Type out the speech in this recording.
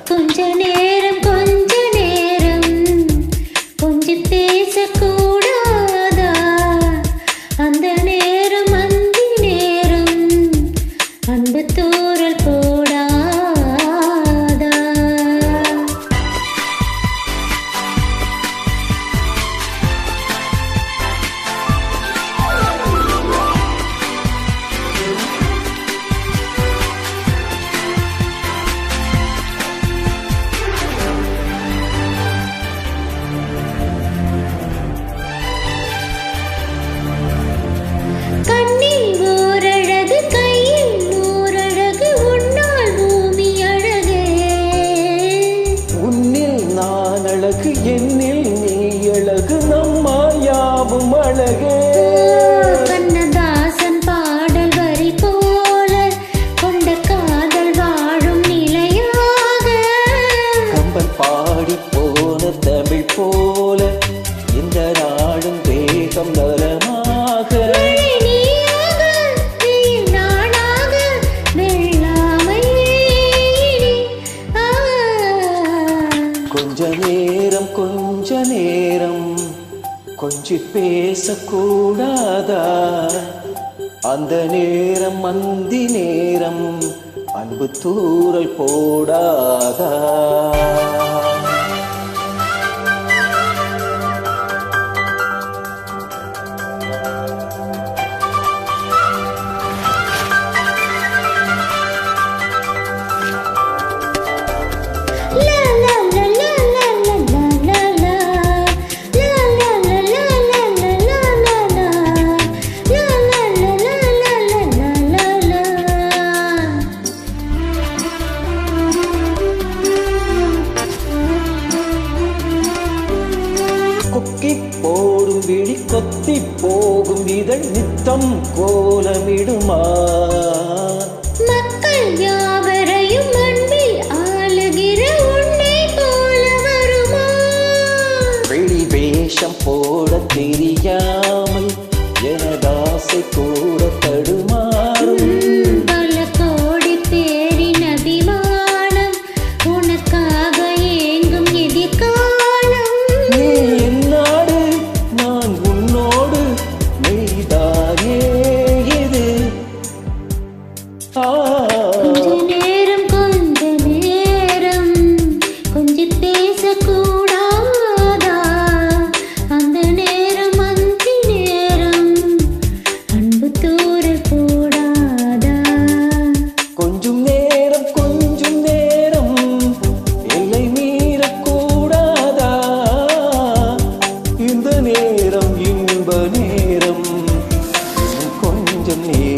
கொஞ்ச நேரம் கொஞ்சம் பேசக்கூடாதா? அந்த நேரம் அந்தி நேரம் அன்பு தூறல் போடாதா? கண்ணில் ஓரழகு கையில் நூறழகு உன்னால் பூமி அழகே. உன்னில் நான் அழகு என்னில் நீ அழகு நம்மால் யாவும் அழகே. கண்ணதாசன் பாடல் வரி போல கொண்ட காதல் வாழும் நிலையாக. கம்பன் பாடி போன தமிழ் போல இந்த நாடும் வேகம் நலமாக. கொஞ்ச நேரம் கொஞ்சம் பேசக்கூடாதா? அந்த நேரம் அந்தி நேரம் அன்பு தூறல் போடாதா? கொக்கி போடும் விழி கொத்தி போகும் இதழ் நித்தம் கோலமிடுமா? மக்கள் யாவரையும் அன்பில் ஆளுகிற உன்னை போல வருமா? வெளி வேஷம் போட தெரியாமல் எனதாசை கூட தடுமாறும். பல கோடி பேரின் அபிமானம் உனக்காக ஏங்கும் எதிர்காலம். நீ என்னாடு நான் உன்னோடு மெய்தானே இது. கொஞ்ச நேரம் கொஞ்சம் பேசக்கூடாதா? அந்த நேரம் அந்தி நேரம் அன்பு தூறல் போடாதா? கொஞ்சம் நேரம் எல்லை மீறக்கூடாதா? இந்த நேரம் இன்ப நேரம் கொஞ்சம் நேரம்